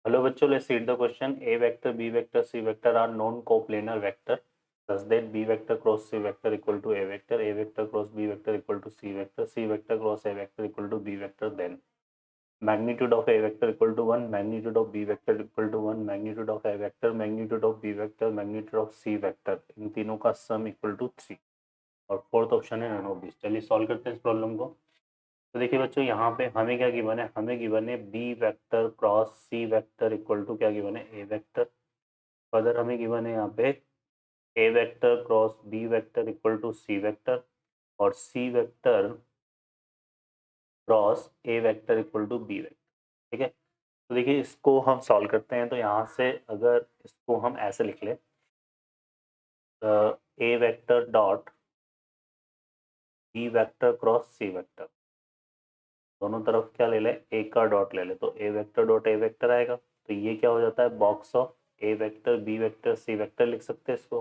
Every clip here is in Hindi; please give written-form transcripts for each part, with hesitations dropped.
Hello बच्चों, let's read the question. A vector, B vector, C vector are non-coplanar vector. Thus that B vector cross C vector equal to A vector cross B vector equal to C vector cross A vector equal to B vector. Then magnitude of A vector equal to 1, magnitude of B vector equal to 1, magnitude of A vector, magnitude of B vector, magnitude of C vector, इन तीनों का सम इक्वल टू 3 और फोर्थ ऑप्शन है नन ऑफ दिस। चलिए सॉल्व करते हैं इस प्रॉब्लम को। तो देखिए बच्चों, यहाँ पे हमें क्या गिवन है, हमें गिवन है B vector cross C vector equal to क्या गिवन है, ए वेक्टर। फर्दर हमें गिवन है यहाँ पे A vector cross B vector equal to C vector और C vector cross A vector equal to B vector. ठीक है, तो देखिए इसको हम सॉल्व करते हैं। तो यहाँ से अगर इसको हम ऐसे लिख लें, A vector dot B vector cross C vector, दोनों तरफ क्या ले लें, ए का डॉट ले लें, तो A vector dot A vector आएगा। तो ये क्या हो जाता है, box of A vector B vector C vector लिख सकते हैं इसको।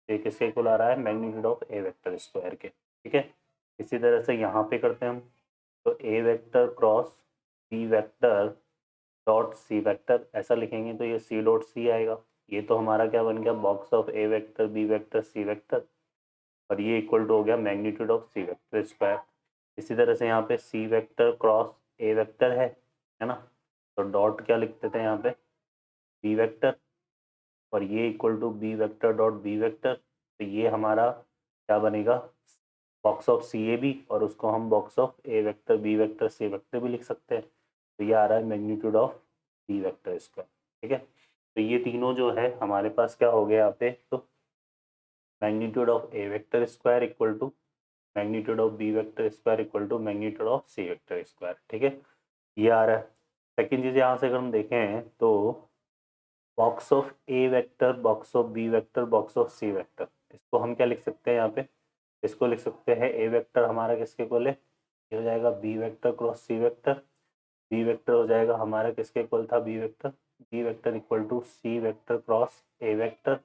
ये किसके इक्वल आ रहा है, magnitude of A vector square के। ठीक है, इसी तरह से यहाँ पे करते हैं हम। तो A vector cross B vector dot C vector ऐसा लिखेंगे तो ये सी डॉट सी आएगा। ये तो हमारा क्या बन गया, box of A vector B vector C vector, और ये इक्वल टू हो गया magnitude of C vector square. इसी तरह से यहाँ पे C vector cross A vector है ना, तो डॉट क्या लिखते थे यहाँ पे, बी वेक्टर, और ये equal to B vector dot B vector. तो ये हमारा क्या बनेगा, box of C A B, और उसको हम box of A vector B vector C vector भी लिख सकते हैं। तो ये आ रहा है magnitude of B vector square. ठीक है, तो ये तीनों जो है हमारे पास क्या हो गया यहाँ पे, तो magnitude of A vector square equal to magnitude of B vector square equal to magnitude of C vector square. ठीक है, ये आ रहा है। सेकेंड चीज़ यहाँ से अगर हम देखें तो box of A vector box of B vector box of C vector, इसको हम क्या लिख सकते हैं यहाँ पे, इसको लिख सकते हैं ए वेक्टर हमारा किसके इक्वल है, ये हो जाएगा B vector cross C vector. B vector हो जाएगा हमारा किसके इक्वल था, B vector equal to C vector cross A vector,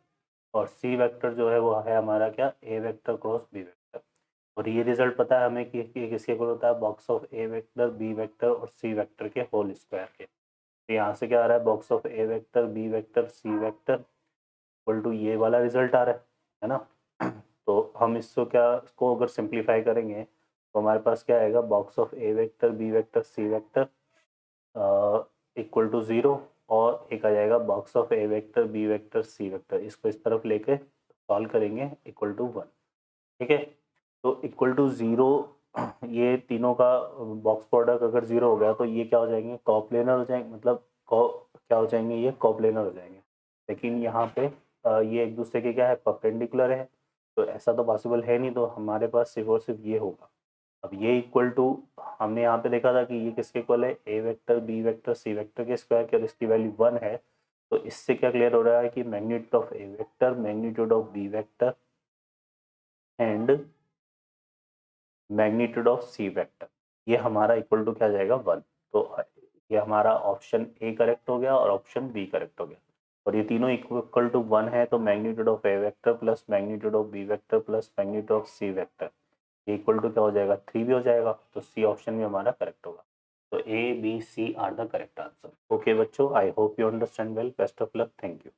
और सी वेक्टर जो है वो है हमारा क्या, A vector cross B vector. और ये रिजल्ट पता है हमें कि किसके इक्वल होता है, box of A vector B vector और सी वेक्टर के होल स्क्वायर के। तो यहाँ से क्या आ रहा है, box of A vector B vector C vector equal to ये वाला रिजल्ट आ रहा है ना। तो हम इसको क्या, इसको अगर सिंप्लीफाई करेंगे तो हमारे पास क्या आएगा, box of A vector B vector C vector equal to 0, और एक आ जाएगा box of A vector B vector C vector, इसको इस तरफ लेके सॉल्व करेंगे इक्वल टू 1। ठीक है, तो इक्वल टू 0, ये तीनों का बॉक्स प्रोडक्ट अगर 0 हो गया तो ये क्या हो जाएंगे, कॉप्लेनर हो जाएंगे, मतलब क्या हो जाएंगे, ये कॉप्लेनर हो जाएंगे। लेकिन यहाँ पे ये एक दूसरे के क्या है, परपेंडिकुलर है, तो ऐसा तो पॉसिबल है नहीं, तो हमारे पास सिर्फ और सिर्फ ये होगा। अब ये इक्वल टू, हमने यहाँ पे देखा था कि ये किसके इक्वल है, A vector B vector C vector के स्क्वायर के, और इसकी वैल्यू 1 है। तो इससे क्या क्लियर हो रहा है कि magnitude of A vector magnitude of B vector and magnitude of C vector, ये हमारा इक्वल टू क्या जाएगा, 1। तो ये हमारा ऑप्शन ए करेक्ट हो गया और ऑप्शन बी करेक्ट हो गया, और ये तीनों इक्वल टू 1 है। तो magnitude of A vector plus magnitude of B vector plus magnitude of C vector, ये इक्वल टू क्या हो जाएगा, 3 भी हो जाएगा। तो सी ऑप्शन भी हमारा करेक्ट होगा। तो A B C are the correct answer. Okay बच्चों, I hope you understand well. Best of luck, thank you.